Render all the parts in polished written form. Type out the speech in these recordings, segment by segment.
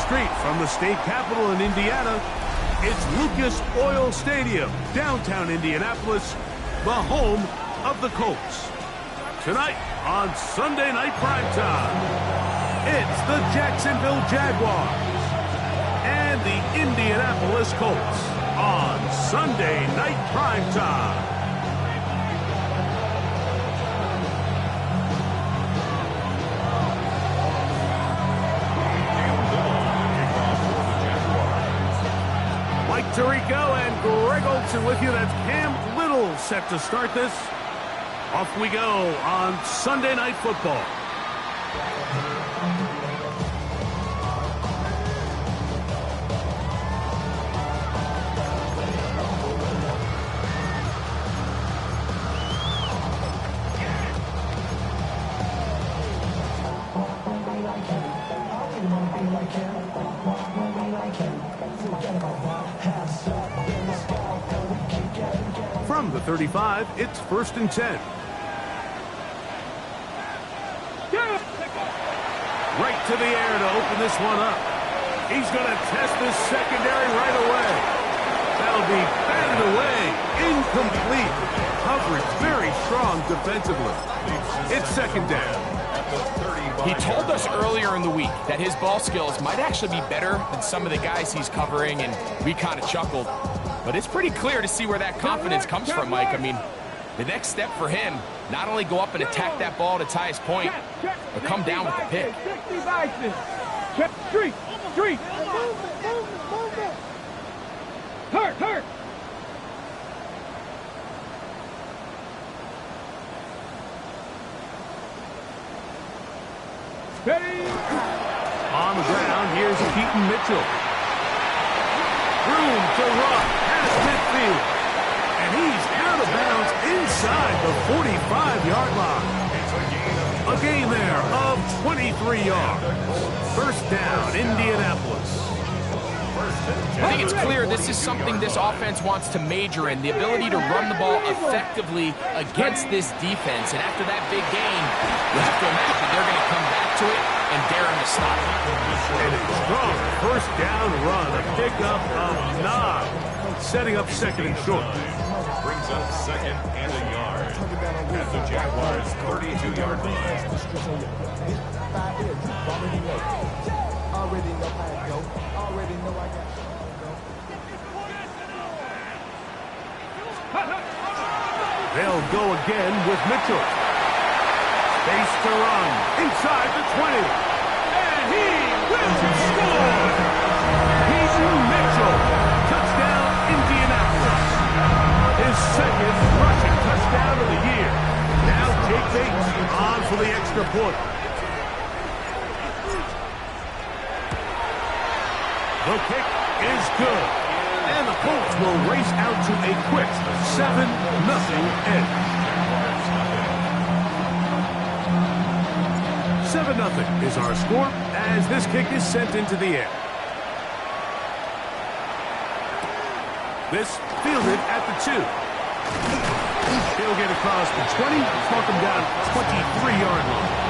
street from the state capitol in Indiana, it's Lucas Oil Stadium, downtown Indianapolis, the home of the Colts. Tonight on Sunday Night Primetime, it's the Jacksonville Jaguars and the Indianapolis Colts on Sunday Night Primetime. Mike Tirico and Greg Olson with you. That's Cam Little set to start this. Off we go on Sunday Night Football. From the 35, it's 1st and 10. Right to the air to open this one up. He's going to test this secondary right away. That'll be batted away. Incomplete. Coverage very strong defensively. It's 2nd down. He told us earlier in the week that his ball skills might actually be better than some of the guys he's covering, and we kind of chuckled. But it's pretty clear to see where that confidence comes from, Mike. I mean, the next step for him, not only go up and attack that ball to tie his point, but come down with the pick. Check street. Hurt. Ready. On the ground, here's Keaton Mitchell. Room to run past midfield. And he's out of bounds inside the 45-yard line. A gain there of 23 yards. 1st down, Indianapolis. I think it's clear this is something this offense wants to major in, the ability to run the ball effectively against this defense. And after that big gain, you have to imagine they're going to come back to it and dare him to stop it. And a strong 1st down run, a pickup of 9, setting up 2nd and short. Brings up 2nd and a yard at the Jaguars' 32-yard line. They'll go again with Mitchell. Space to run inside the 20. And he will score! Keaton Mitchell. Touchdown, Indianapolis. His 2nd rushing touchdown of the year. Now Jake Bates on for the extra point. The kick is good. And the Colts will race out to a quick 7-0 edge. 7-0 is our score as this kick is sent into the air. This fielded at the 2. He'll get across the 20, mark him down 23-yard line.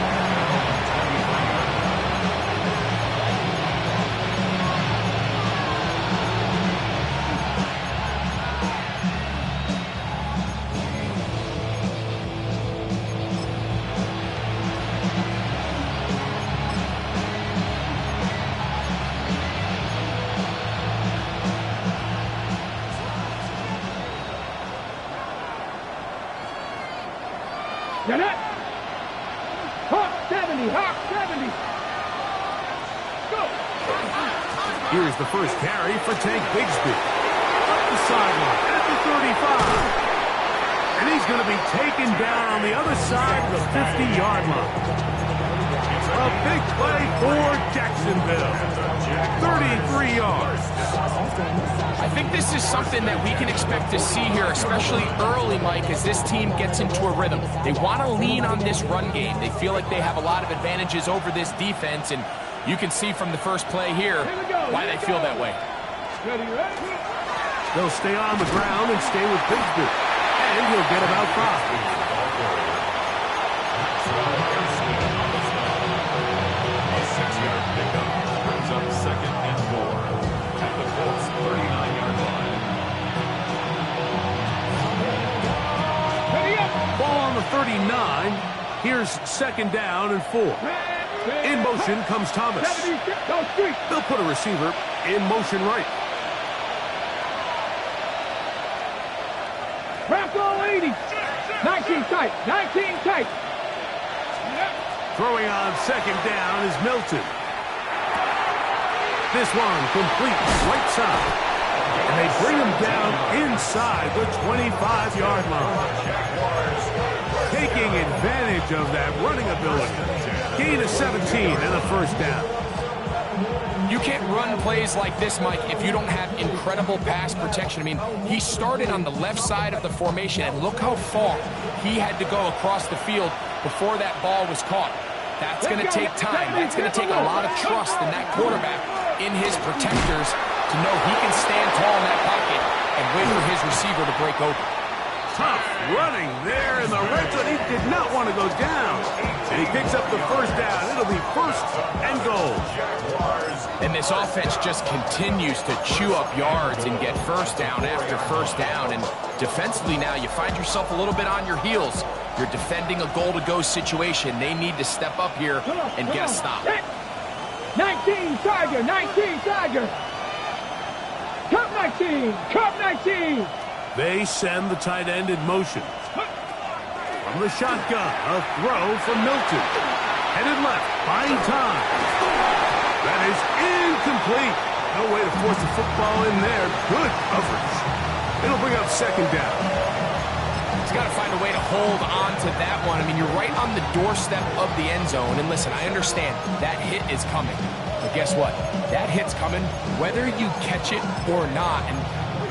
Get it! Hawk 70! Go! Here's the first carry for Tank Bigsby. Up the sideline at the 35. And he's going to be taken down on the other side of the 50-yard line. A big play for Jacksonville. 33 yards. I think this is something that we can expect to see here, especially early, Mike, as this team gets into a rhythm. They want to lean on this run game. They feel like they have a lot of advantages over this defense, and you can see from the first play here why they feel that way. They'll stay on the ground and stay with Bigsby. And he'll get about 5. A 6-yard pickup brings up 2nd Here's second down and 4. In motion comes Thomas. They'll put a receiver in motion right. Bronco 80. 19 tight. 19 tight. Throwing on second down is Milton. This one complete right side. And they bring him down inside the 25-yard line. Taking advantage of that running ability. Gain of 17 and a first down. You can't run plays like this, Mike, if you don't have incredible pass protection. I mean, he started on the left side of the formation, and look how far he had to go across the field before that ball was caught. That's going to take time. That's going to take a lot of trust in that quarterback, in his protectors, to know he can stand tall in that pocket and wait for his receiver to break open. Tough running there in the red zone. He did not want to go down. And he picks up the first down. It'll be first and goal. And this offense just continues to chew up yards and get first down after first down. And defensively now, you find yourself a little bit on your heels. You're defending a goal-to-go situation. They need to step up here and get a stop. 19 Tiger, 19 Tiger. Cup 19, Cup 19. They send the tight end in motion. From the shotgun, a throw from Milton. Headed left, buying time. That is incomplete. No way to force the football in there. Good coverage. It'll bring up second down. He's got to find a way to hold on to that one. I mean, you're right on the doorstep of the end zone. And listen, I understand that hit is coming. But guess what? That hit's coming whether you catch it or not. And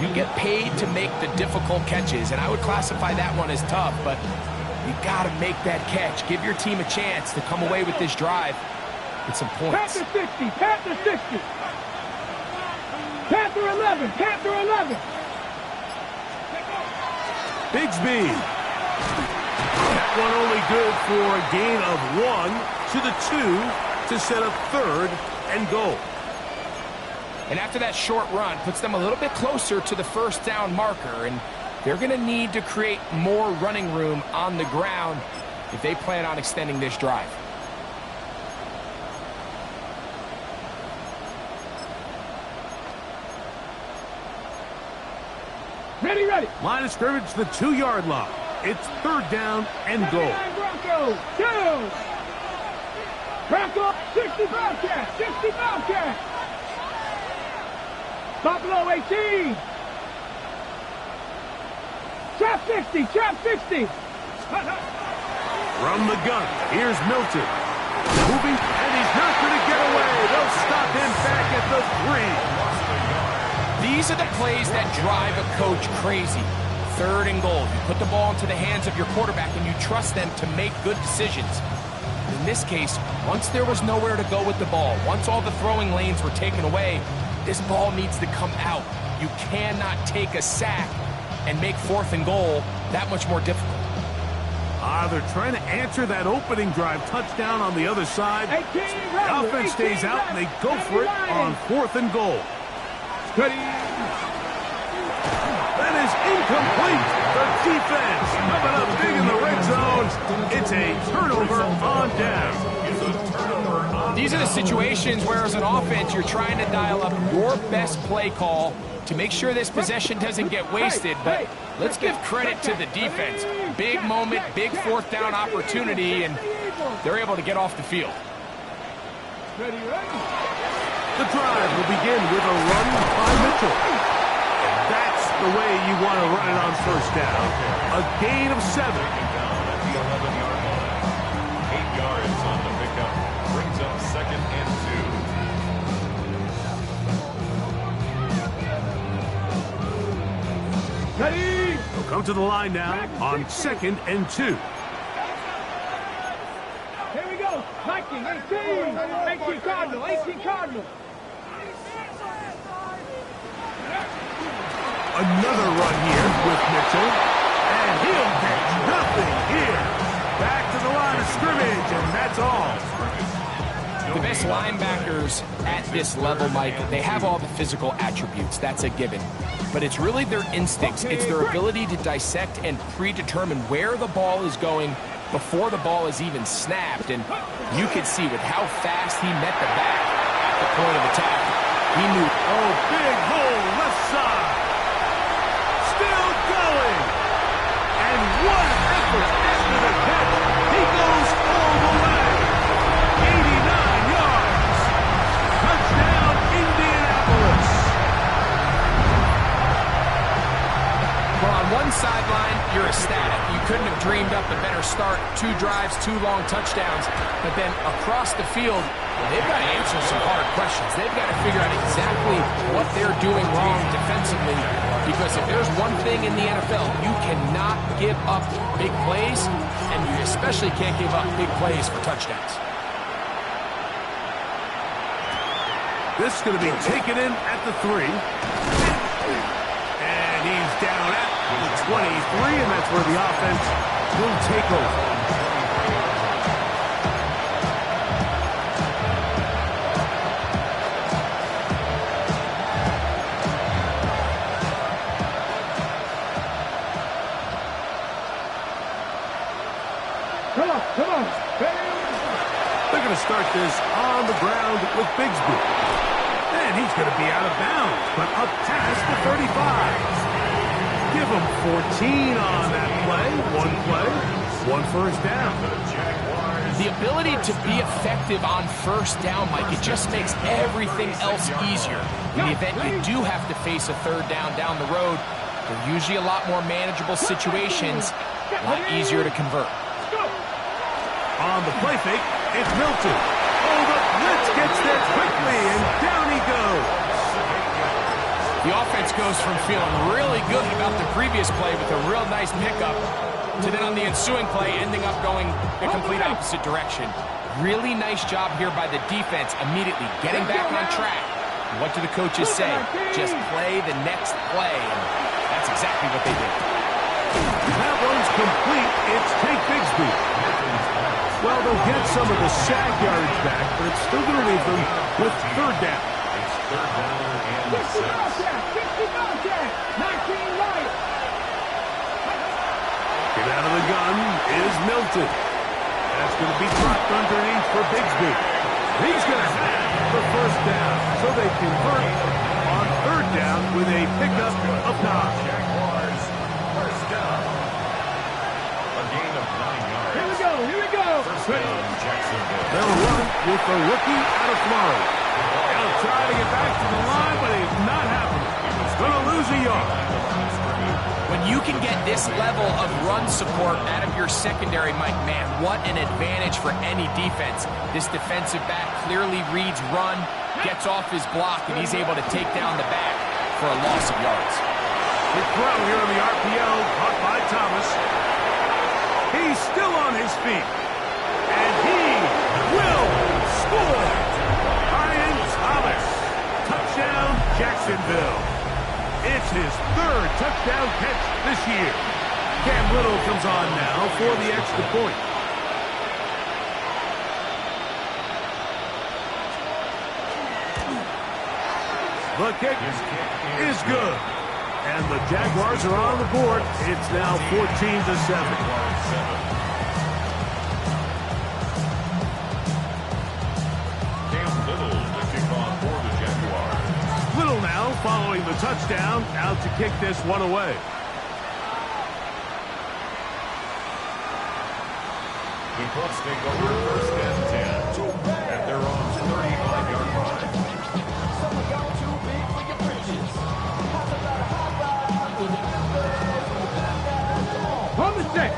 you get paid to make the difficult catches. And I would classify that one as tough, but you got to make that catch. Give your team a chance to come away with this drive with some points. Panther 60, Panther 60. Panther 11, Panther 11. Bigsby. That one only good for a gain of 1 to the 2 to set up third and goal. And after that short run, puts them a little bit closer to the first down marker. And they're going to need to create more running room on the ground if they plan on extending this drive. Ready, ready. Line of scrimmage, the 2-yard line. It's third down and goal. Bronco, 2. Bronco, 60 Bobcat, 60 Bobcat. Buffalo 18. Trap 60, trap 60. From the gun, here's Milton. Moving, and he's not going to get away. They'll stop him back at the 3. These are the plays that drive a coach crazy. Third and goal. You put the ball into the hands of your quarterback and you trust them to make good decisions. In this case, once there was nowhere to go with the ball, once all the throwing lanes were taken away, this ball needs to come out. You cannot take a sack and make fourth and goal that much more difficult. They're trying to answer that opening drive touchdown on the other side. The offense stays out, and they go for it on fourth and goal. Ready. That is incomplete. The defense coming up big in the red zone. It's a turnover on down. These are the situations where, as an offense, you're trying to dial up your best play call to make sure this possession doesn't get wasted. But let's give credit to the defense. Big moment, big fourth down opportunity, and they're able to get off the field. Ready, ready. The drive will begin with a run by Mitchell. That's the way you want to run it on first down. A gain of 7. At the 11-yard line. 8 yards on the pickup. Brings up second and 2. Ready. They'll come to the line now on second and 2. Here we go. Viking, 18. 18 Cardinal, 18 Cardinal. Another run here with Mitchell. And he'll get nothing here. Back to the line of scrimmage, and that's all. The best linebackers at this level, Mike, they have all the physical attributes. That's a given. But it's really their instincts. It's their ability to dissect and predetermine where the ball is going before the ball is even snapped. And you can see with how fast he met the back at the point of attack, he knew. Oh, big hole, left side. Still going. And what an effort after the catch. He goes all the way. 89 yards. Touchdown, Indianapolis. Well, on one sideline, you're ecstatic. You couldn't have dreamed up a better start. 2 drives, 2 long touchdowns. But then across the field, they've got to answer some hard questions. They've got to figure out exactly what they're doing wrong defensively. Because if there's one thing in the NFL, you cannot give up big plays, and you especially can't give up big plays for touchdowns. This is going to be taken in at the 3. And he's down at the 23, and that's where the offense will take over. Come on. They're going to start this on the ground with Bigsby. And he's going to be out of bounds, but up past the 35. Give him 14 on that play. 1 first down. The ability to be effective on first down, Mike, it just makes everything else easier. In the event you do have to face a third down the road, they're usually a lot more manageable situations, a lot easier to convert. On the play fake, it's Milton. Oh, the blitz gets there quickly, and down he goes. The offense goes from feeling really good about the previous play with a real nice pickup to then on the ensuing play ending up going the complete opposite direction. Really nice job here by the defense immediately getting back on track. What do the coaches say? Just play the next play, and that's exactly what they did. That one's complete. It's Take Bigsby. Well, they'll get some of the sack yards back, but it's still going to leave them with third down. It's third down and 6. 60 contact. 19 right. Get out of the gun is Milton. That's going to be dropped underneath for Bigsby. He's going to have the first down, so they convert on third down with a pickup of 9. Jaguars, first down. A gain of 9 yards. Here we go. First down, Jacksonville. They'll run with the rookie out of Florida. They'll try to get back to the line, but it's not happening. He's going to lose a yard. When you can get this level of run support out of your secondary, Mike, man, what an advantage for any defense. This defensive back clearly reads run, gets off his block, and he's able to take down the back for a loss of yards. Big throw here on the RPO, caught by Thomas. He's still on his feet. And he will score. Ryan Thomas. Touchdown, Jacksonville. It's his third touchdown catch this year. Cam Little comes on now for the extra point. The kick is good. And the Jaguars are on the board. It's now 14-7. Little now following the touchdown, out to kick this one away. The Colts take over first and 10 at their own 35-yard line. On the stick.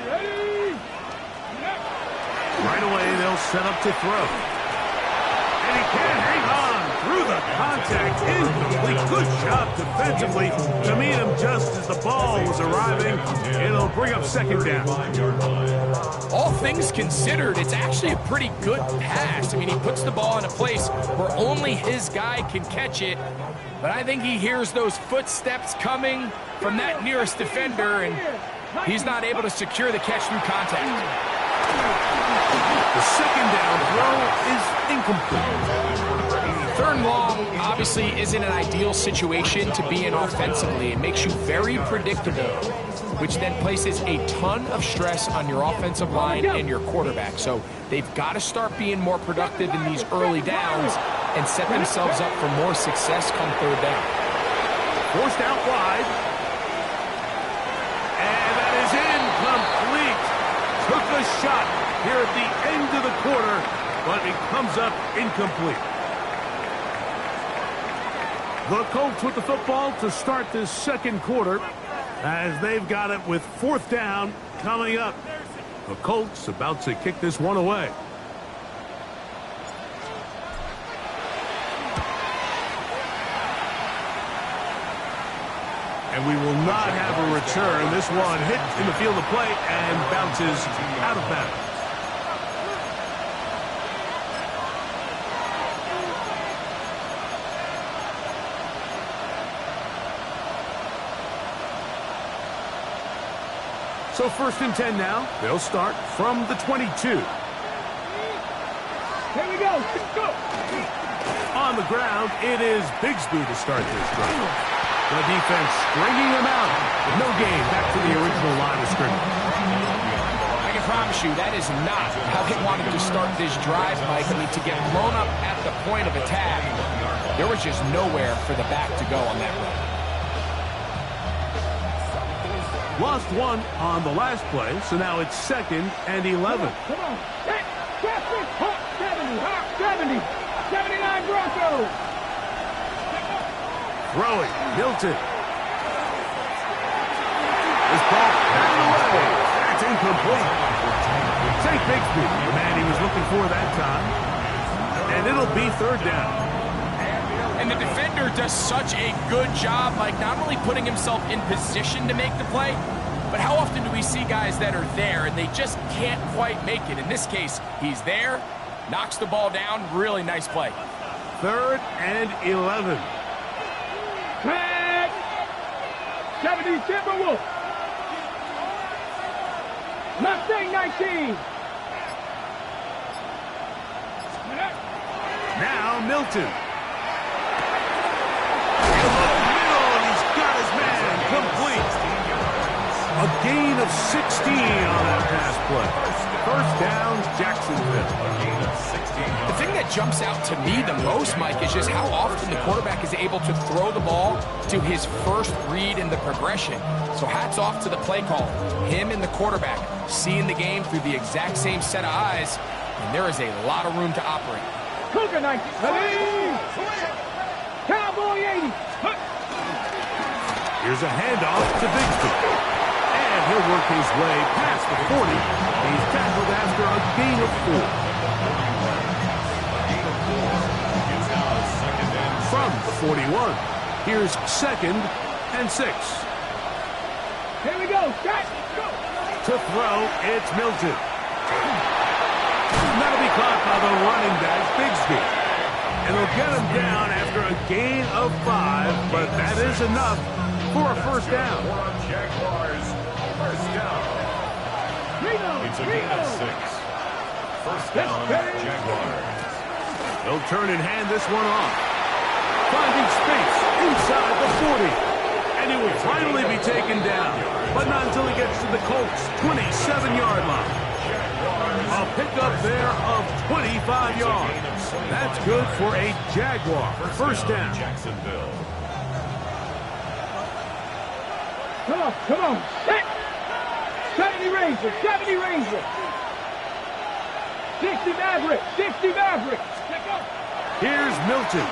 Ready? Right away, they'll set up to throw. And he can't hang on through the contact. Incomplete. Good job defensively to meet him just as the ball was arriving. It'll bring up second down. All things considered, it's actually a pretty good pass. I mean, he puts the ball in a place where only his guy can catch it. But I think he hears those footsteps coming from that nearest defender, and he's not able to secure the catch through contact. The second down throw is incomplete. 3rd and long obviously isn't an ideal situation to be in offensively. It makes you very predictable, which then places a ton of stress on your offensive line and your quarterback. So they've got to start being more productive in these early downs and set themselves up for more success come 3rd down. Forced out wide. And that is incomplete. Took a shot here at the end of the quarter, but it comes up incomplete. The Colts with the football to start this 2nd quarter as they've got it with 4th down coming up. The Colts about to kick this one away. And we will not have a return. This one hit in the field of play and bounces out of bounds. So 1st and 10 now. They'll start from the 22. Here we go. Go. On the ground, it is Bigsby to start this drive. The defense stringing them out. No gain. Back to the original line of scrimmage. I can promise you that is not how they wanted to start this drive, Mike. I mean, to get blown up at the point of attack, there was just nowhere for the back to go on that run. Lost one on the last play, so now it's 2nd and 11. Come on. Hey, 70. 79 Broncos. Throwing, Milton. This ball batted away. That's incomplete. St. Bigsby, the man he was looking for that time. And it'll be 3rd down. And the defender does such a good job, like not only putting himself in position to make the play, but how often do we see guys that are there and they just can't quite make it? In this case, he's there, knocks the ball down, really nice play. 3rd and 11. Tag. 70 Timberwolves. Mustang 19. Now Milton. In the middle, and he's got his man complete. A gain of 16 on that pass play. 1st down, Jacksonville. The thing that jumps out to me the most, Mike, is just how often the quarterback is able to throw the ball to his first read in the progression. So hats off to the play caller. Him and the quarterback seeing the game through the exact same set of eyes, and there is a lot of room to operate. Cougar 19. Cowboy 80. Here's a handoff to Bigsby. And he'll work his way past the 40. He's tackled after a gain of 4. From the 41, here's 2nd and 6. Here we go. Set. Go. To throw, it's Milton. That'll be caught by the running back, Bigsby. And they'll get him down after a gain of 5, but that is enough for a 1st down. Jaguars, 1st down. It's a gain of 6. 1st down, Jaguars. They'll turn and hand this one off. Finding space inside the 40. And he will finally be taken down, but not until he gets to the Colts' 27-yard line. A pickup there of 25 yards. That's good for a Jaguar 1st down. Jacksonville. Come on. Set. 70 Ranger. 70 Ranger. 60 Maverick. 60 Maverick. Here's Milton.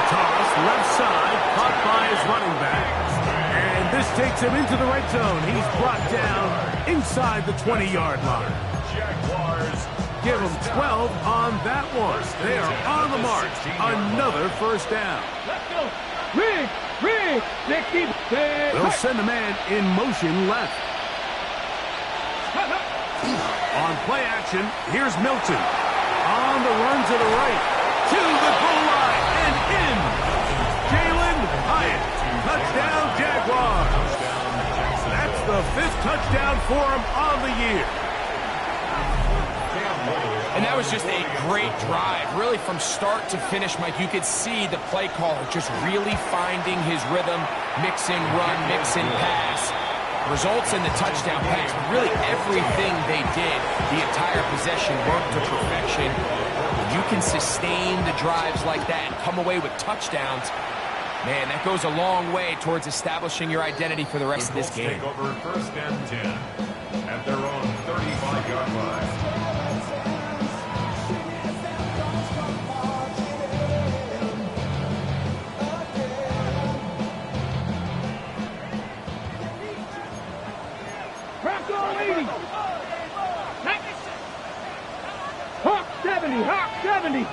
Toss left side, caught by his running back. And this takes him into the red zone. He's brought down inside the 20-yard line. Jaguars. Give him 12 on that one. They are on the march. Another 1st down. Let's go. Rig. 60. They'll send a man in motion left. On play action, here's Milton. On the run to the right. To the goal line and in. Jalen Hyatt. Touchdown, Jaguars. That's the 5th touchdown for him on the year. And that was just a great drive. Really, from start to finish, Mike, you could see the play caller just really finding his rhythm, mixing run, mixing pass. Results in the touchdown pass. Really, everything they did, the entire possession worked to perfection. When you can sustain the drives like that and come away with touchdowns, man, that goes a long way towards establishing your identity for the rest of this game. Take over first and 10 at their own 35-yard line. Hawk 70, Hawk 70.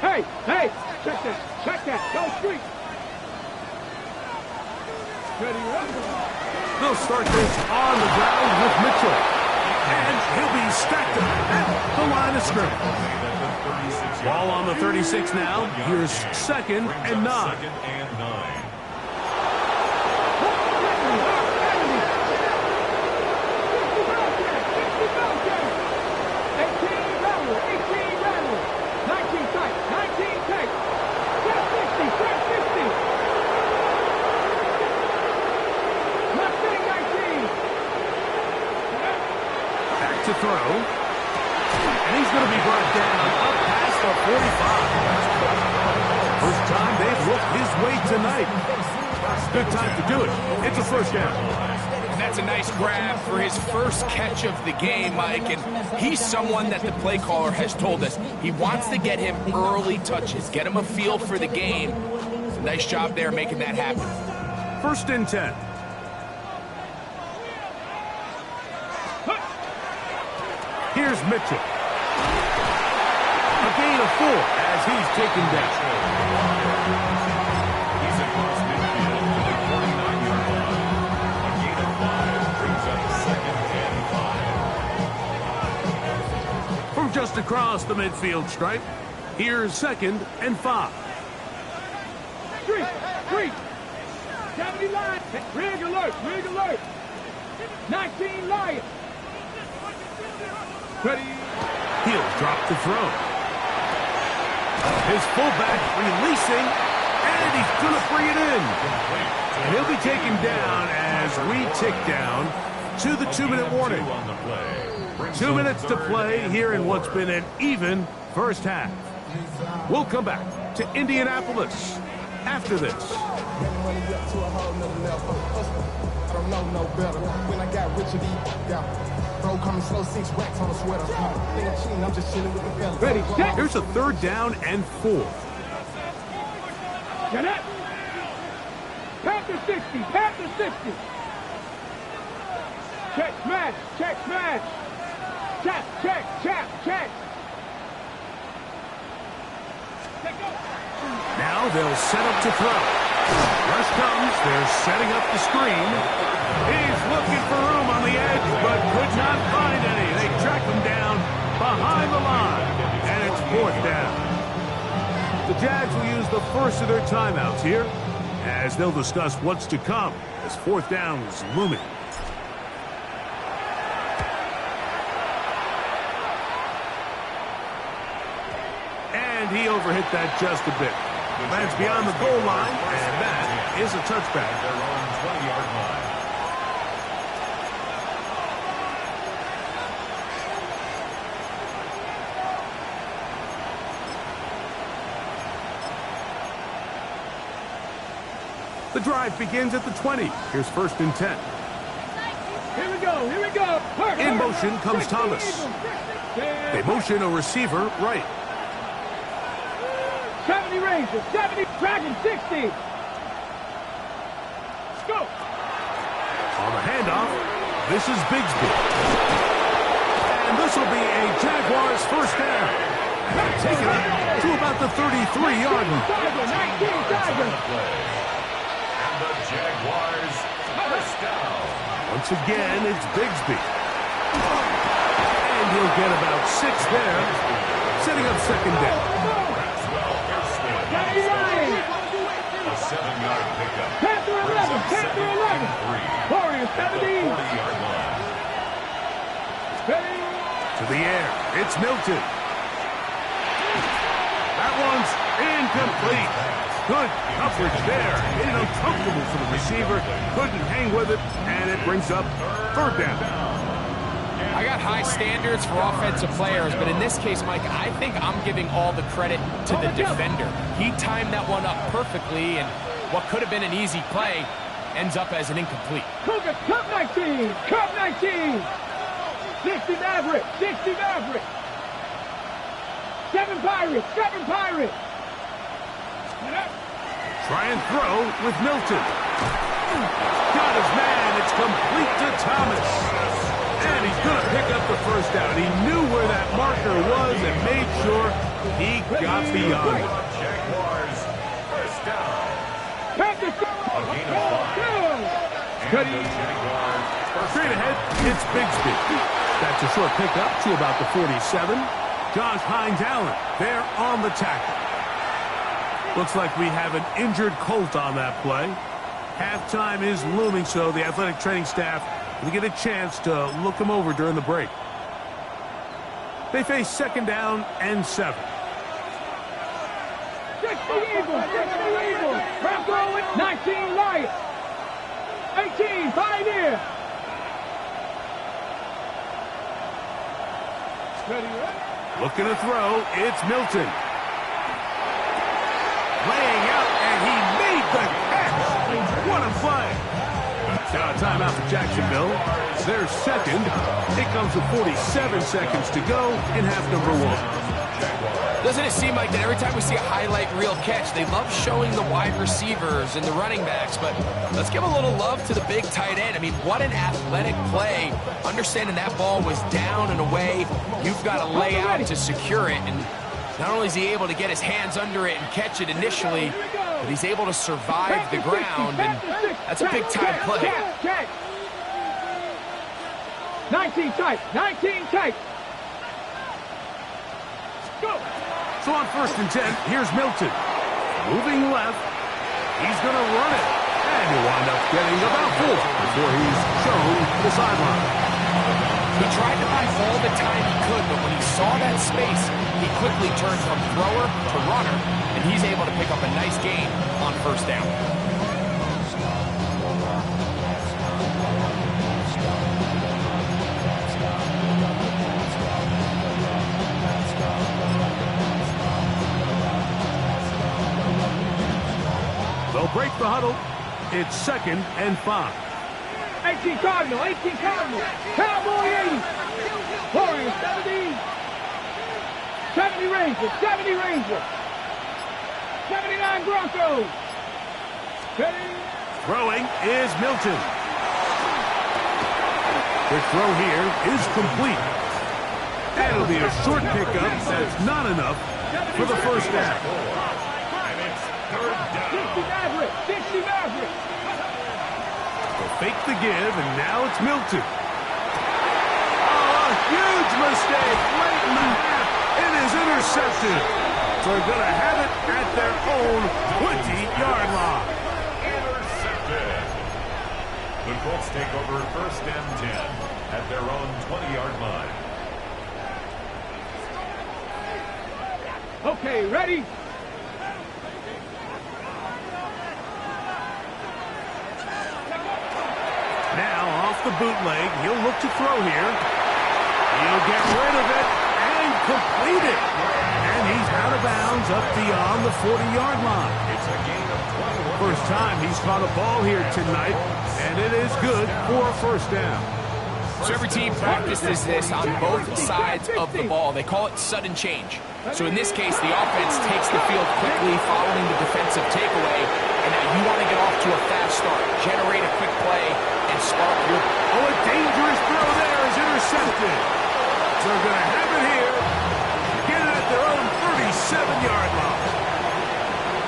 Hey, hey, check that, go street. Ready, They'll start this on the ground with Mitchell. And he'll be stacked at the line of scrimmage. Ball on the 36 now. Here's 2nd and 9. Second and 9. To throw, and he's going to be brought down up past the 45. First time they've looked his way tonight. Good time to do it. It's a first down. And that's a nice grab for his first catch of the game, Mike. And he's someone that the play caller has told us he wants to get him early touches, get him a feel for the game. It's a nice job there making that happen. 1st and 10. Here's Mitchell. A gain of 4 as he's taken down. He's across midfield to the 49-yard line. A gain of 5 brings up 2nd and 5. From just across the midfield stripe, here's 2nd and 5. Street. 70 line. Rig alert. 19 Lions. Ready. He'll drop to throw. His fullback releasing, and he's going to bring it in. And he'll be taken down as we tick down to the 2-minute warning. 2 minutes to play here in what's been an even first half. We'll come back to Indianapolis after this. I don't know no better. When I got rich, bro, coming slow, 6 racks on a sweater. Think I'm cheating, I'm just chilling with the fellas. Ready, set. Here's a 3rd down and 4. Get up. Panther 60. Check, smash. Check. Now they'll set up to throw. Rush comes. They're setting up the screen. He's looking for room on the edge, but could not find any. They track him down behind the line, and it's 4th down. The Jags will use the first of their timeouts here, as they'll discuss what's to come as 4th down is looming. And he overhit that just a bit. Lands beyond the goal line, and that is a touchback. Their own 20-yard line. The drive begins at the 20. Here's 1st and 10. Here we go. In motion comes Thomas. They motion a receiver right. 70 Rangers, 70 Dragon 60. Go. On the handoff, this is Bigsby. And this will be a Jaguars first down. Take it up to about the 33-yard line. And the Jaguars first down. Once again, it's Bigsby. And he'll get about 6 there, setting up 2nd down. A 7-yard pickup. Panther 11. Warriors 70. 40-yard line. To the air, it's Milton. one's incomplete. Good coverage there. Made it uncomfortable for the receiver. Couldn't hang with it, and it brings up third down. I got high standards for offensive players, but in this case, Mike, I think I'm giving all the credit to the defender. He timed that one up perfectly, and what could have been an easy play ends up as an incomplete. Cougars, Cup 19, Cup 19. 60 Mavericks, 60 Mavericks. 7 Pirates, 7 Pirates. Try and throw with Milton. Got his man. It's complete to Thomas. And he's going to pick up the first down. He knew where that marker was and made sure he got beyond it. Jaguars, first down. Panthers, A gain of 5. And the Jaguars, first Straight down. ahead, it's Bigsby. That's a short pickup to about the 47. Josh Hines Allen there on the tackle. Looks like we have an injured Colt on that play. Halftime is looming, so the athletic training staff will get a chance to look him over during the break. They face second down and 7. 60 Eagles, 60 Eagles. Bravo, 19 Lions. 18 Pioneer. Looking to throw, it's Milton. Laying out, and he made the catch. What a play. Now a timeout for Jacksonville. They're second. It comes with 47 seconds to go in half number 1. Doesn't it seem like that every time we see a highlight reel catch, they love showing the wide receivers and the running backs, but let's give a little love to the big tight end. I mean, what an athletic play. Understanding that ball was down and away, you've got to lay out to secure it, and not only is he able to get his hands under it and catch it initially, but he's able to survive the ground, and that's a big-time play. 19 tight, 19 tight. Go. So on first and 10, here's Milton. Moving left. He's going to run it. And he'll wind up getting about 4 before he's shown the sideline. He tried to buy all the time he could, but when he saw that space, he quickly turned from thrower to runner, and he's able to pick up a nice gain on first down. They'll break the huddle. It's second and 5. 18 Cardinal, 18 Cardinal. Cowboy 80. Warriors 70. 70 Rangers, 70 Rangers. 79 Broncos. Throwing is Milton. The throw here is complete. That'll be a short pickup. That's not enough for the first down. And it's third 60 down. Maverick, 60 Maverick. They'll fake the give, and now it's Milton. Oh, a huge mistake late in the half. It is intercepted. So they're going to have it at their own 20-yard line. Intercepted. The Colts take over first and 10 at their own 20-yard line. Okay, ready? Now off the bootleg, he'll look to throw here. He'll get rid of it and complete it. And he's out of bounds up beyond the 40-yard line. It's a gain of 21. First time he's caught a ball here tonight, and it is good for a first down. So every team practices this on both sides of the ball. They call it sudden change. So in this case, the offense takes the field quickly following the defensive takeaway, and now you want to get off to a fast start, generate a quick play, and spark your... Oh, a dangerous throw there is intercepted. So they're going to have it here. Get it at their own 37-yard line.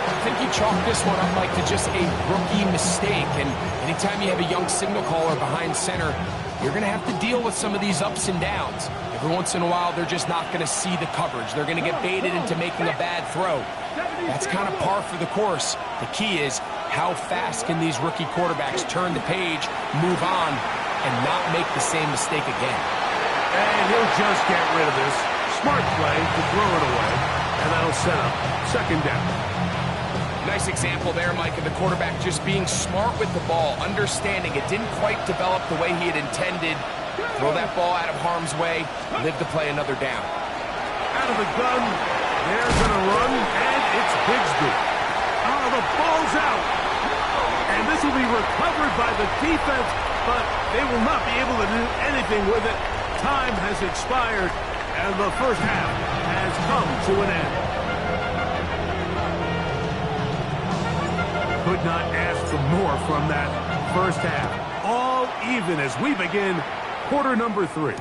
I think you chalk this one up like to just a rookie mistake, and anytime you have a young signal caller behind center, you're going to have to deal with some of these ups and downs. Every once in a while, they're just not going to see the coverage. They're going to get baited into making a bad throw. That's kind of par for the course. The key is how fast can these rookie quarterbacks turn the page, move on, and not make the same mistake again. And he'll just get rid of this. Smart play to throw it away. and that'll set up second down. Nice example there, Mike, of the quarterback just being smart with the ball, understanding it didn't quite develop the way he had intended. Throw that ball out of harm's way, live to play another down. Out of the gun, there's gonna run, and it's Bigsby. Oh, the ball's out. And this will be recovered by the defense, but they will not be able to do anything with it. Time has expired, and the first half has come to an end. Could not ask for more from that first half. All even as we begin quarter number 3.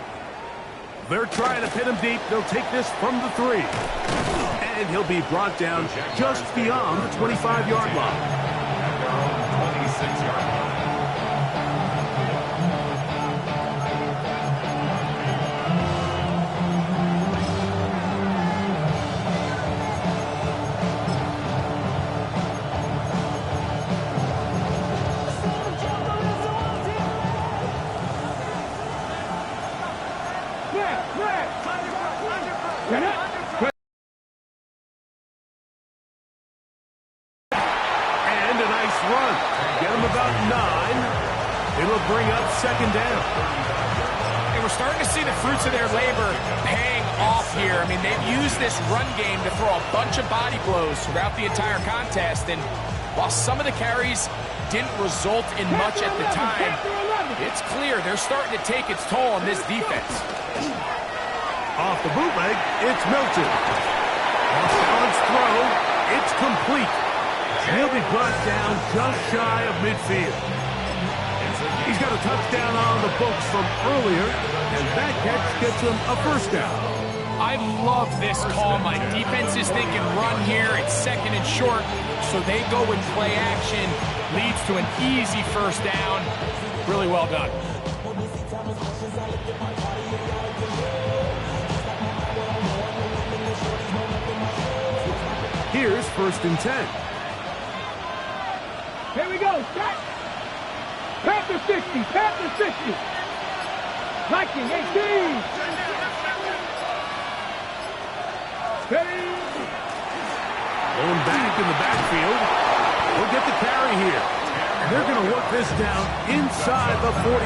They're trying to pin him deep. They'll take this from the 3. And he'll be brought down just beyond the 25-yard line. At their own 26-yard line. And a nice run. Get him about 9. It'll bring up second down. And we're starting to see the fruits of their labor paying off here. I mean, they've used this run game to throw a bunch of body blows throughout the entire contest. And while some of the carries didn't result in much at the time, it's clear they're starting to take its toll on this defense. Off the bootleg, it's Milton. Off-balance throw, it's complete. He'll be brought down just shy of midfield. He's got a touchdown on the books from earlier, and that catch gets him a first down. I love this call, Mike. Defense is thinking run here. It's second and short, so they go with play action. Leads to an easy first down. Really well done. Here's first and 10. Here we go. Start. Panther 60. Panther 60. Viking 18. Steady. Going back in the backfield. We'll get the carry here. And they're going to work this down inside the 45.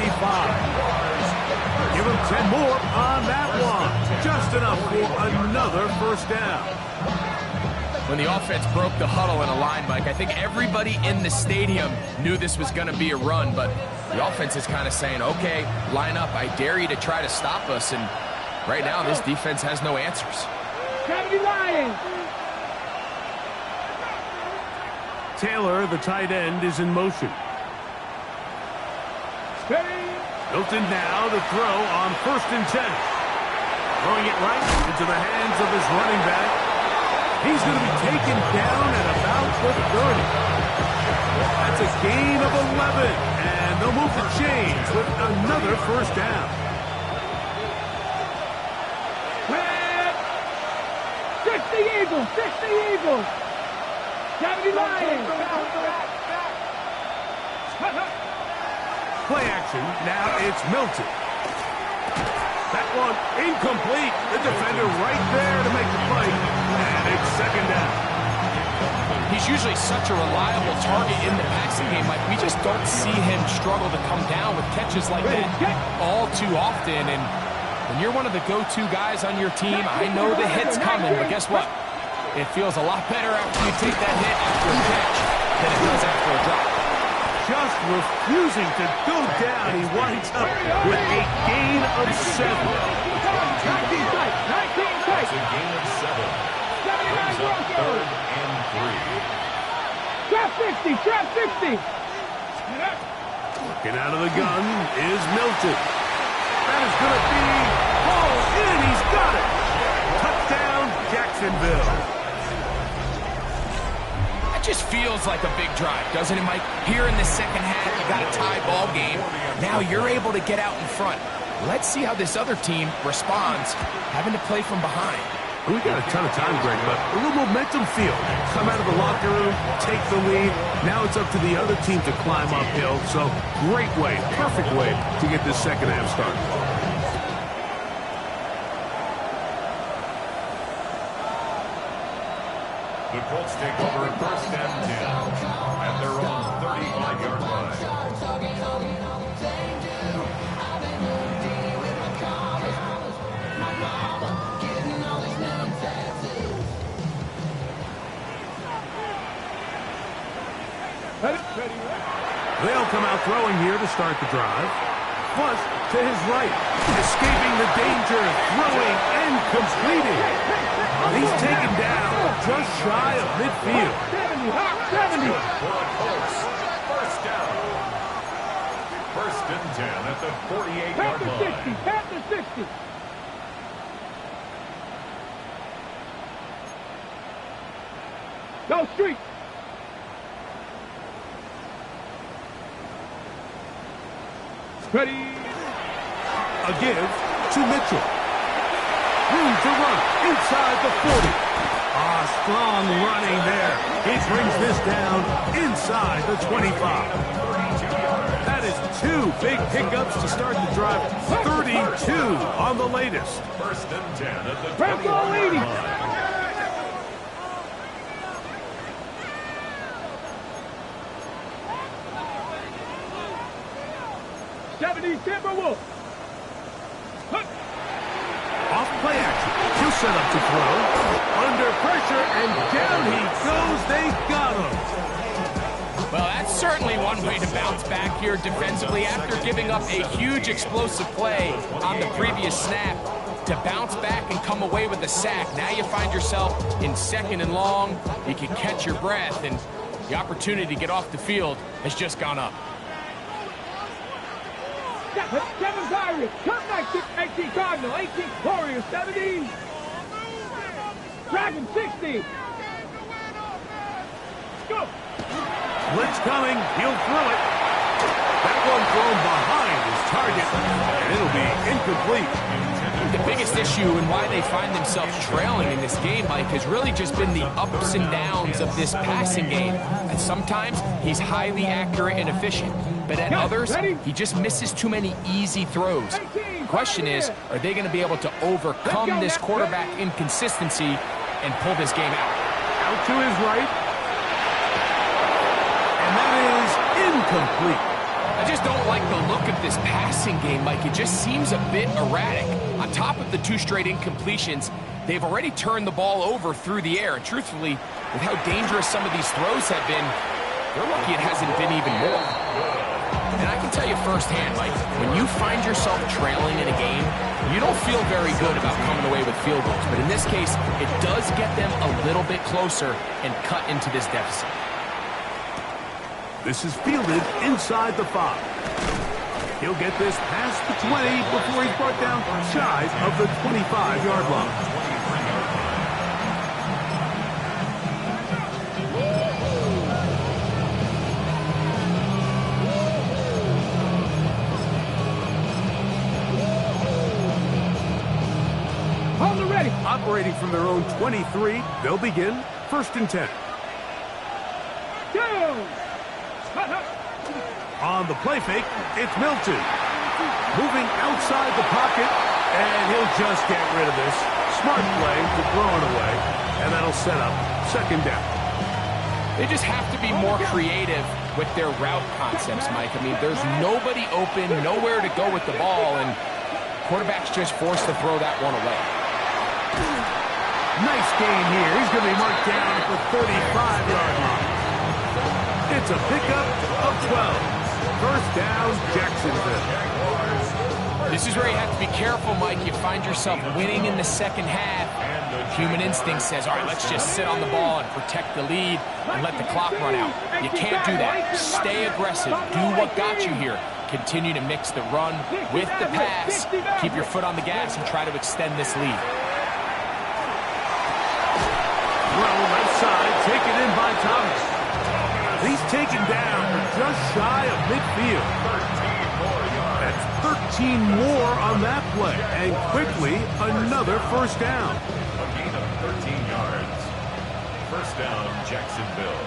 Give them 10 more on that one. Just enough for another first down. When the offense broke the huddle in a line, Mike, I think everybody in the stadium knew this was going to be a run, but the offense is kind of saying, okay, line up. I dare you to try to stop us, and right now this defense has no answers. 79. Taylor, the tight end, is in motion. Steady. Milton now to throw on first and 10. Throwing it right into the hands of his running back. He's going to be taken down at about the 30. That's a gain of 11, and they'll move the chains with another first down. 60 Eagles, 60 Eagles. 70 Lions. Play action, now it's Milton. That one incomplete. The defender right there to make the play. And it's second down. He's usually such a reliable target in the passing game. Like, we just don't see him struggle to come down with catches like that all too often. And when you're one of the go-to guys on your team, I know the hit's coming, but guess what? It feels a lot better after you take that hit after a catch than it does after a drop. Just refusing to go down. He winds up with a gain of 7. 19 tight. 19 tight. It's a gain of 7. Brings up third and 3. Trap 60. Trap 60. Looking out of the gun is Milton. That is going to be hauled in. He's got it. Touchdown, Jacksonville. Just feels like a big drive, doesn't it, Mike? Here in the second half, you got a tie ball game. Now you're able to get out in front. Let's see how this other team responds, having to play from behind. We got a ton of time, Greg, but a little momentum feel. Come out of the locker room, take the lead. Now it's up to the other team to climb uphill. So great way, perfect way to get this second half started. The Colts take over first and 10 at their own 35-yard line. They'll come out throwing here to start the drive. Plus, to his right, escaping the danger, throwing and completing. He's taken down just shy of midfield. 70. For the Colts, first down. First and 10 at the 48-yard line. Pat the 60. Go street. Ready. A give to Mitchell. Room to run inside the 40. Strong running there. He brings this down inside the 25. That is 2 big pickups to start the drive. 32 on the latest. First and 10 at the Press all 20-yard 80. line. Timberwolf. Off play action. He'll set up to throw. Under pressure, and down he goes. They got him. Well, that's certainly one way to bounce back here defensively after giving up a huge explosive play on the previous snap. To bounce back and come away with a sack. Now you find yourself in 2nd and long. You can catch your breath, and the opportunity to get off the field has just gone up. 7 Pirates. Cut 18 Cardinal. 18 Warriors. 70. Dragon 60. Go. Blitz coming. He'll throw it. That one thrown behind his target, and it'll be incomplete. The biggest issue and why they find themselves trailing in this game, Mike, has really just been the ups and downs of this passing game. And sometimes he's highly accurate and efficient, but at others, he just misses too many easy throws. The question is, are they going to be able to overcome this quarterback inconsistency and pull this game out? Out to his right. And that is incomplete. I just don't like the look of this passing game, Mike. It just seems a bit erratic. On top of the 2 straight incompletions, they've already turned the ball over through the air. And truthfully, with how dangerous some of these throws have been, they're lucky it hasn't been even more. And I can tell you firsthand, Mike, when you find yourself trailing in a game, you don't feel very good about coming away with field goals. But in this case, it does get them a little bit closer and cut into this deficit. This is fielded inside the 5. He'll get this past the 20 before he's brought down shy of the 25-yard line. Hold it ready. Operating from their own 23, they'll begin 1st and 10. Go. On the play fake, it's Milton. Moving outside the pocket, and he'll just get rid of this. Smart play to throw it away, and that'll set up 2nd down. They just have to be more creative with their route concepts, Mike. I mean, there's nobody open, nowhere to go with the ball, and quarterback's just forced to throw that one away. Nice gain here. He's going to be marked down at the 35-yard line. It's a pickup of 12. First down, Jacksonville. This is where you have to be careful, Mike. You find yourself winning in the 2nd half. Human instinct says, all right, let's just sit on the ball and protect the lead and let the clock run out. You can't do that. Stay aggressive. Do what got you here. Continue to mix the run with the pass. Keep your foot on the gas and try to extend this lead. Well, left side, taken in by Thomas. He's taken down just shy of midfield. That's 13 more on that play. And quickly, another first down. A gain of 13 yards. First down, Jacksonville.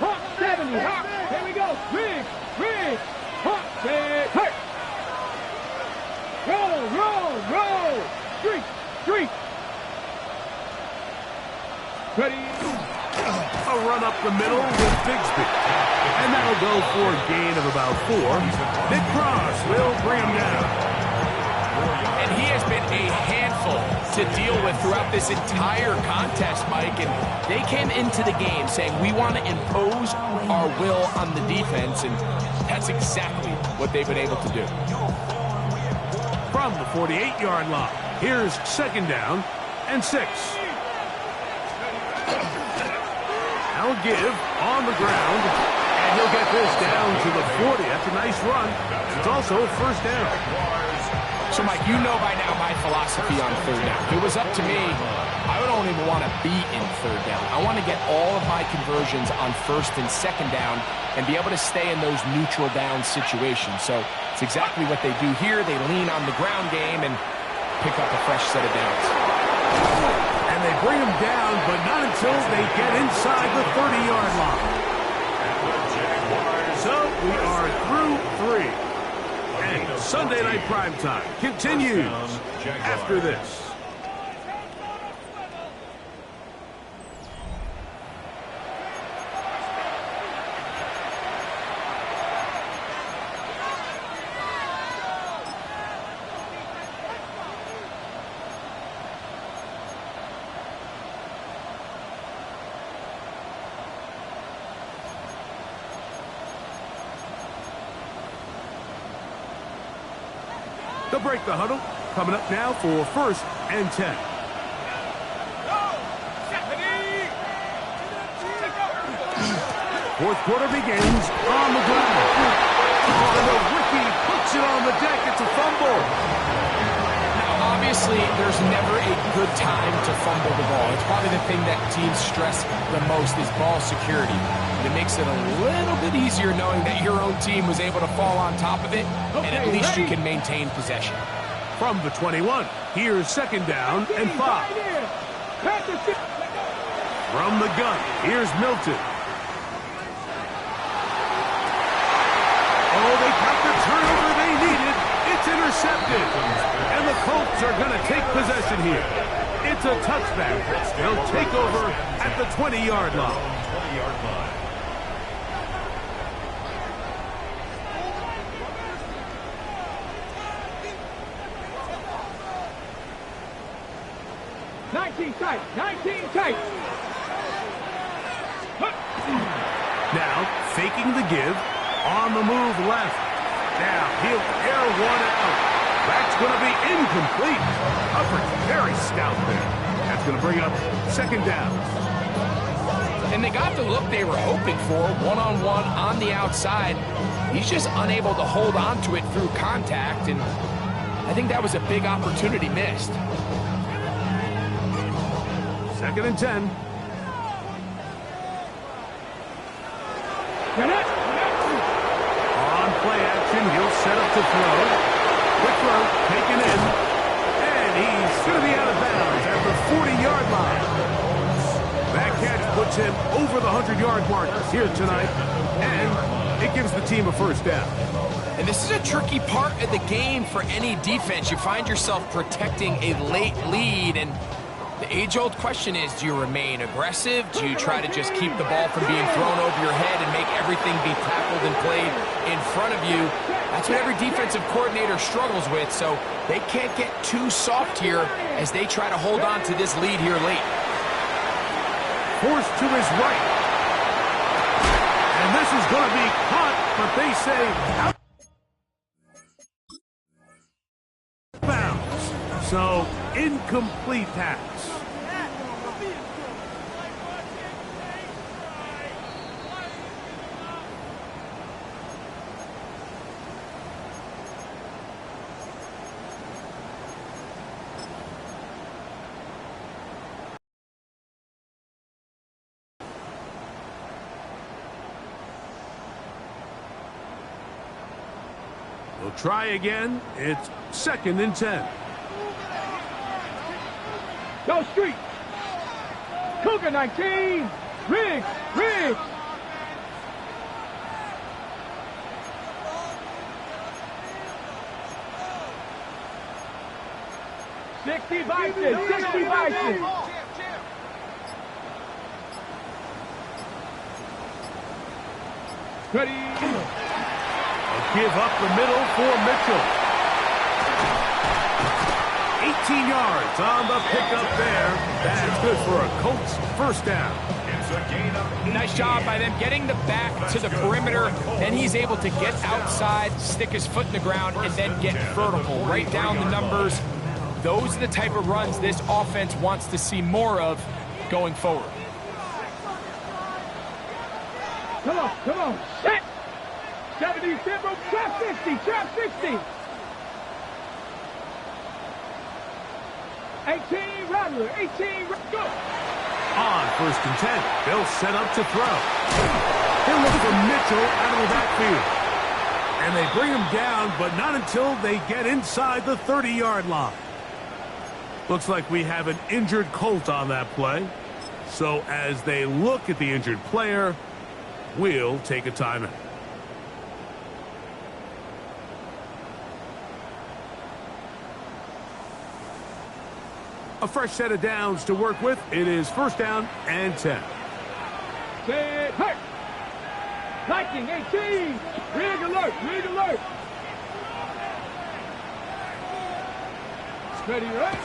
Hawk 70. Hawk. Here we go. Rig. Hawk. Hurt. Roll. Street. Ready. run up the middle with Bigsby. And that'll go for a gain of about 4. Nick Cross will bring him down. And he has been a handful to deal with throughout this entire contest, Mike. And they came into the game saying, we want to impose our will on the defense. And that's exactly what they've been able to do. From the 48-yard line, here's 2nd down and 6. Now give on the ground, and he'll get this down to the 40. That's a nice run. It's also a 1st down. So, Mike, you know by now my philosophy on 3rd down. If it was up to me, I don't even want to be in 3rd down. I want to get all of my conversions on 1st and 2nd down and be able to stay in those neutral down situations. So it's exactly what they do here. They lean on the ground game and pick up a fresh set of downs. And they bring him down, but not until they get inside the 30-yard line. So we are through 3. And Sunday Night Primetime continues after this. They'll break the huddle. Coming up now for 1st and 10. Fourth quarter begins on the ground. Oh, and the rookie puts it on the deck. It's a fumble. Now, obviously, there's never a good time to fumble the ball. It's probably the thing that teams stress the most is ball security. It makes it a little bit easier knowing that your own team was able to fall on top of it, and at least you can maintain possession. From the 21, here's 2nd down and 5. From the gun, here's Milton. Oh, they got the turnover they needed. It's intercepted. And the Colts are going to take possession here. It's a touchback. They'll take over at the 20-yard line. 19 tight, 19 tight. Now, faking the give, on the move left. Now, he'll air one out. That's going to be incomplete. Hubbard's very stout there. That's going to bring up 2nd down. And they got the look they were hoping for, one-on-one on the outside. He's just unable to hold on to it through contact, and I think that was a big opportunity missed. 2nd and 10. On play action, he'll set up to throw. Quick throw, taken in. And he's going to be out of bounds at the 40-yard line. That catch puts him over the 100-yard mark here tonight. And it gives the team a 1st down. And this is a tricky part of the game for any defense. You find yourself protecting a late lead, and the age-old question is, do you remain aggressive? Do you try to just keep the ball from being thrown over your head and make everything be tackled and played in front of you? That's what every defensive coordinator struggles with, so they can't get too soft here as they try to hold on to this lead here late. Forced to his right. And this is going to be caught, but they say out. Bounds. So, incomplete pass. We'll try again. It's 2nd and 10. Go street. Cougar 19. Riggs. Riggs. $60 Bison. $60 Bison. Ready. A give up the middle for Mitchell. 18 yards on the pickup there. That's good for a Colts first down. Nice job by them getting the back to the perimeter. Then he's able to get outside, stick his foot in the ground, and then get vertical. Right down the numbers. Those are the type of runs this offense wants to see more of going forward. Come on, set. 70, Simba, trap 60, trap 60. 18, Rattler, 18, go. On 1st and 10, they'll set up to throw. He'll look for Mitchell out of the backfield. And they bring him down, but not until they get inside the 30-yard line. Looks like we have an injured Colt on that play. So as they look at the injured player, we'll take a timeout. A fresh set of downs to work with. It is 1st down and 10. Set, hurt. Lightning, 18. Rig alert, rig alert. Ready, right?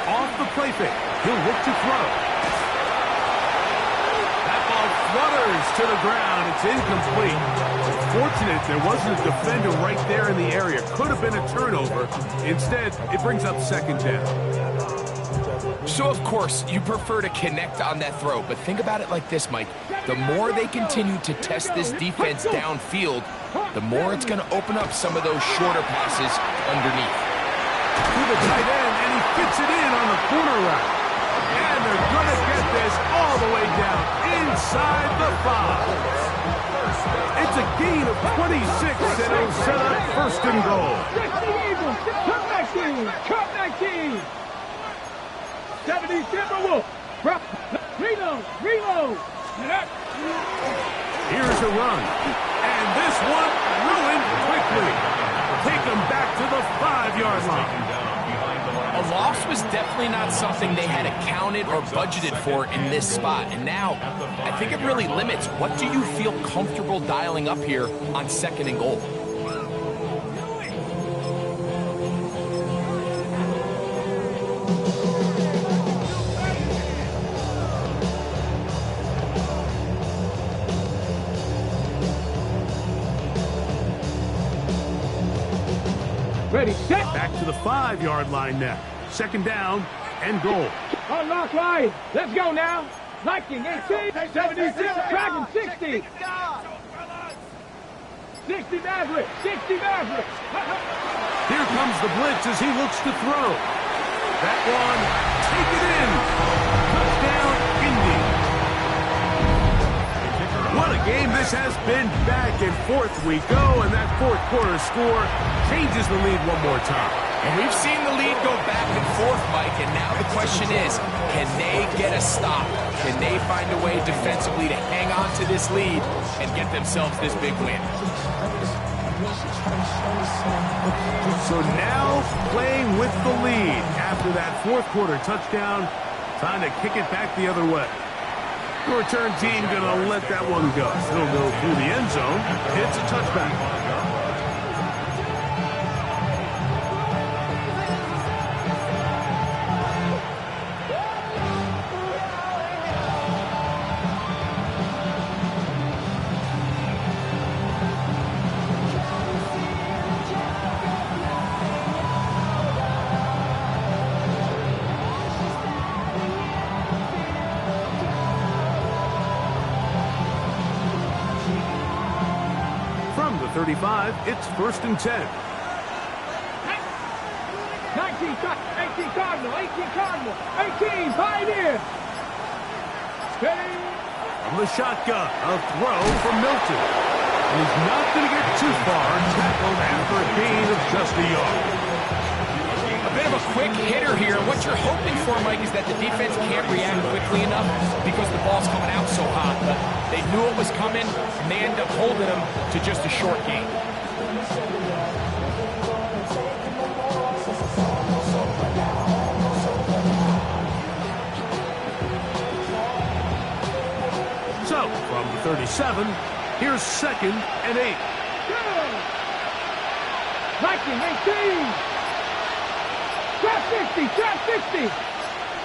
Off the play fake. He'll look to throw. That ball flutters to the ground. It's incomplete. Fortunate there wasn't a defender right there in the area. Could have been a turnover. Instead, it brings up 2nd down. So, of course, you prefer to connect on that throw, but think about it like this, Mike. The more they continue to test this defense downfield, the more it's going to open up some of those shorter passes underneath. To the tight end, and he fits it in on the corner route. And they're going to get this all the way down inside the 5. It's a gain of 26, and it'll set up 1st and goal. Come back team, come back team. 70 Timberwolf. Reload. Here's a run. And this one ruined quickly. Take them back to the 5-yard line. A loss was definitely not something they had accounted or budgeted for in this spot. And now, I think it really limits what do you feel comfortable dialing up here on 2nd and goal. Ready, set. Back to the 5-yard line now. 2nd down and goal. Unlock line. Let's go now. Lightning, 18. 76, Dragon, 60. 60 Maverick. 60 Maverick. Here comes the blitz as he looks to throw. That one, take it in. Touchdown, Indy. What a game this has been. Back and forth we go, and that 4th quarter score changes the lead one more time. And we've seen the lead go back and forth, Mike, and now the question is, can they get a stop? Can they find a way defensively to hang on to this lead and get themselves this big win? So now playing with the lead after that 4th quarter touchdown, time to kick it back the other way. The return team gonna let that one go. It'll go through the end zone. It's a touchback. From the 35, it's 1st and 10. 18 Cardinal, 18 Pioneer. Ready. From the shotgun, a throw from Milton. And he's not going to get too far, tackled after a gain of just a yard. A bit of a quick hitter here. What you're hoping for, Mike, is that the defense can't react quickly enough because the ball's coming out so hot. But they knew it was coming, and they end up holding them to just a short gain. So, from the 37, Here's 2nd and 8. Viking 18. Trap 60, trap 60.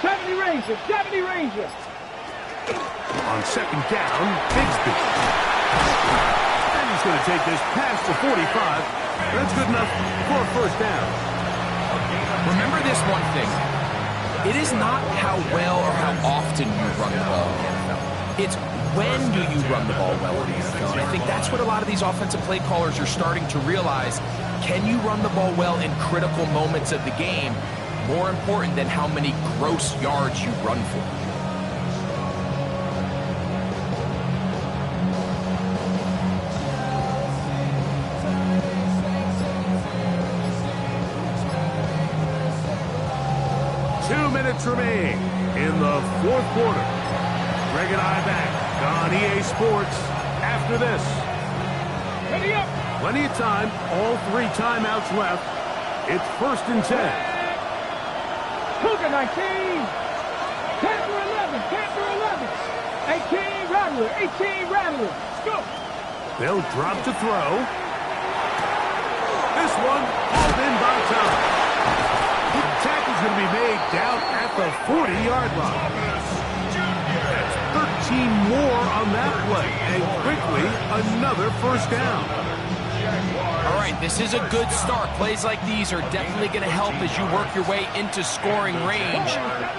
70 Ranger, 70 Ranger. On 2nd down, Bigsby. And he's going to take this past the 45. That's good enough for a 1st down. Remember this one thing. It is not how well or how often you run the ball in the NFL. It's when do you run the ball well in the NFL. And I think that's what a lot of these offensive play callers are starting to realize. Can you run the ball well in critical moments of the game? More important than how many gross yards you run for. Remain in the 4th quarter. Greg and I back on EA Sports after this. Ready up. Plenty of time. All 3 timeouts left. It's 1st and 10. Cougar 19. Panther 11. Panther 11. 18 Rattler. 18 Rattler. Let's go. They'll drop to throw. This one hauled in by Tom. The tackle's going to be made down at the 40-yard line. That's 13 more on that play, and quickly another 1st down. All right, this is a good start. Plays like these are definitely going to help as you work your way into scoring range.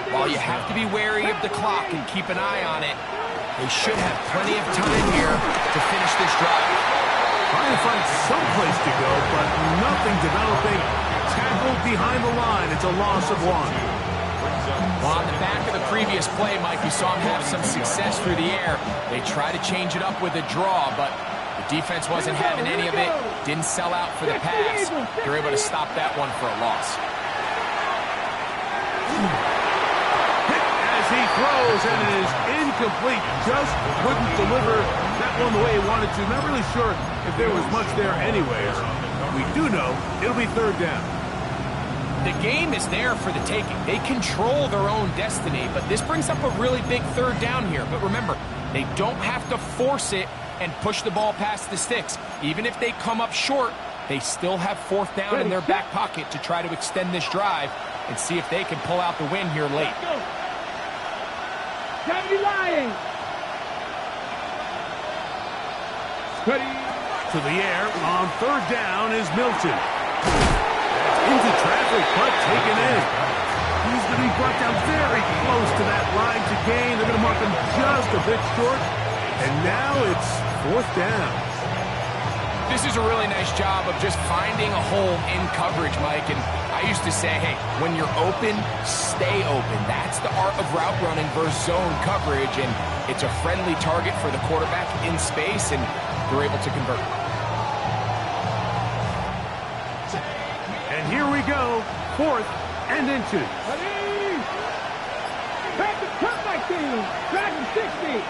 While you have to be wary of the clock and keep an eye on it, they should have plenty of time here to finish this drive. Trying to find some place to go, but nothing developing. Tackled behind the line. It's a loss of 1. Well, on the back of the previous play, Mike, you saw him have some success through the air. They tried to change it up with a draw, but the defense wasn't having any of it. Didn't sell out for the pass. They're able to stop that one for a loss. As he throws, and it is incomplete. Just couldn't deliver that one the way he wanted to. Not really sure if there was much there anyways. We do know it'll be 3rd down. The game is there for the taking. They control their own destiny, but this brings up a really big 3rd down here. But remember, they don't have to force it and push the ball past the sticks. Even if they come up short, they still have 4th down in their back pocket to try to extend this drive and see if they can pull out the win here late. 70 Lions. Ready. To the air on 3rd down is Milton. Into traffic, but taken in. He's going to be brought down very close to that line to gain. They're going to mark him just a bit short. And now it's 4th down. This is a really nice job of just finding a hole in coverage, Mike. And I used to say, hey, when you're open, stay open. That's the art of route running versus zone coverage. And it's a friendly target for the quarterback in space, and they're able to convert. And here we go, 4th and inches. Ready. Panther cut my team. Dragon 60.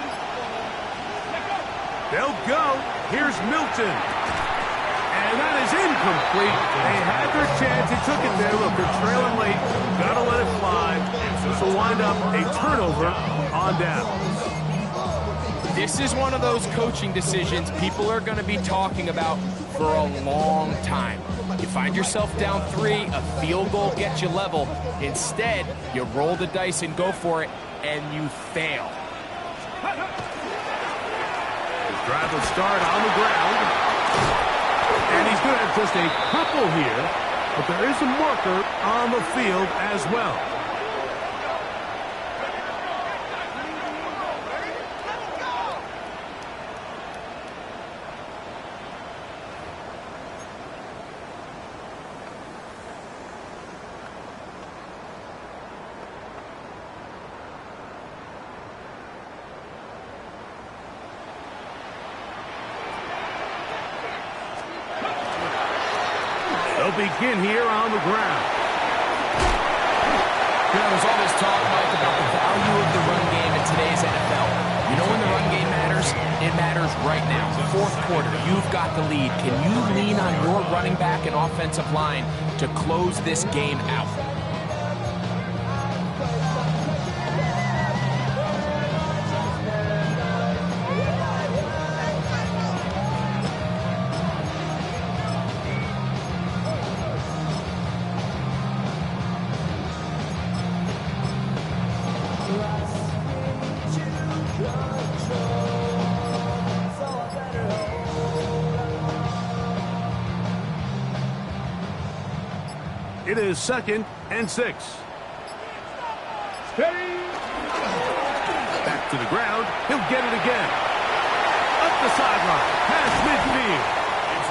They'll go. Here's Milton. And that is incomplete. They had their chance. They took it there. Look, they're trailing late. Got to let it fly. This will wind up a turnover on down. This is one of those coaching decisions people are going to be talking about for a long time. You find yourself down 3, a field goal gets you level. Instead, you roll the dice and go for it, and you fail. Drive will start on the ground. And he's going to have just a couple here, but there is a marker on the field as well. They'll begin here on the ground. You know, there's all this talk, Mike, about the value of the run game in today's NFL. You know when the run game matters? It matters right now. 4th quarter, you've got the lead. Can you lean on your running back and offensive line to close this game out? It is 2nd and 6. Steady. Back to the ground. He'll get it again. Up the sideline. Past midfield.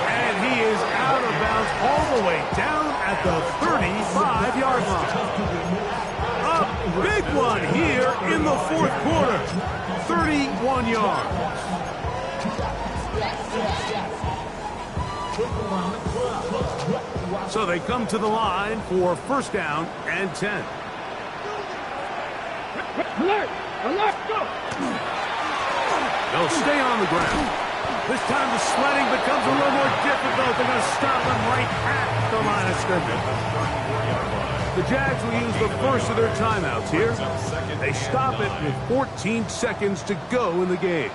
And he is out of bounds all the way down at the 35-yard line. A big one here in the 4th quarter. 31 yards. So they come to the line for 1st down and 10. Alert! Alert! Go! They'll stay on the ground. This time the sledding becomes a little more difficult. They're going to stop him right at the line of scrimmage. The Jags will use the first of their timeouts here. They stop it with 14 seconds to go in the game.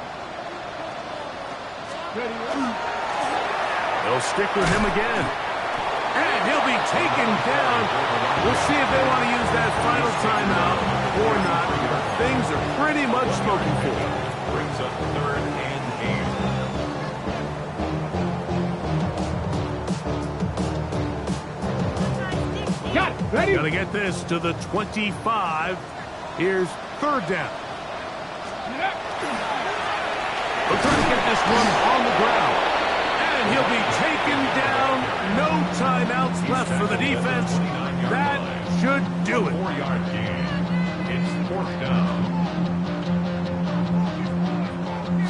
They'll stick with him again. And he'll be taken down. We'll see if they want to use that final timeout or not. Things are pretty much spoken for. Brings up 3rd and 8. Got it. Ready? Got to get this to the 25. Here's 3rd down. They'll try to get this one on the ground. And he'll be taken down. No timeouts left for the defense. That should do it. 4-yard gain. It's 4th down.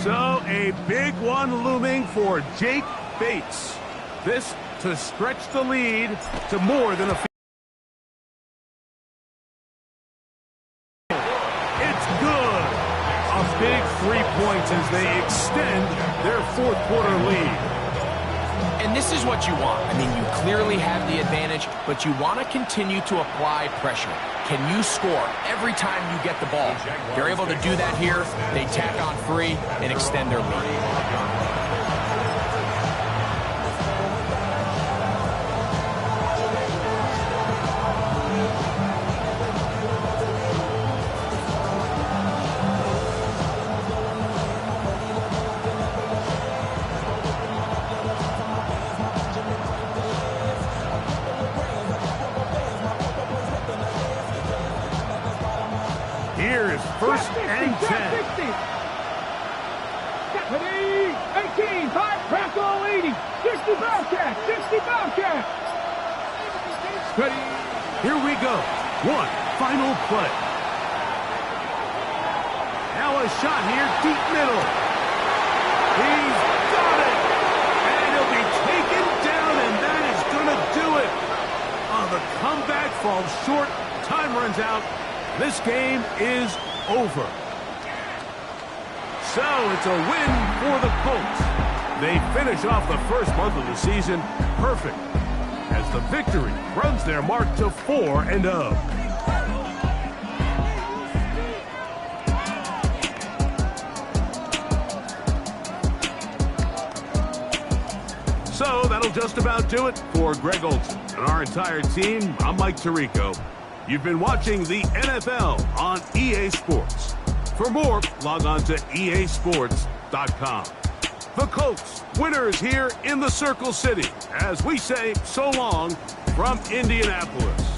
So a big one looming for Jake Bates. This to stretch the lead to more than a field. It's good. A big 3 points as they extend their 4th quarter lead. And this is what you want. I mean, you clearly have the advantage, but you want to continue to apply pressure. Can you score every time you get the ball? They're able to do that here. They tack on 3 and extend their lead. Here is 1st and 10. 18, 5, Crackle, 80, 60 Bobcat, 60 Bobcat. Ready? Here we go. One final play. Now a shot here, deep middle. He's got it. And he'll be taken down, and that is going to do it. The comeback falls short. Time runs out. This game is over. So it's a win for the Colts. They finish off the first month of the season perfect as the victory runs their mark to 4-0. So that'll just about do it for Greg Olson and our entire team. I'm Mike Tirico. You've been watching the NFL on EA Sports. For more, log on to easports.com. The Colts, winners here in the Circle City, as we say so long from Indianapolis.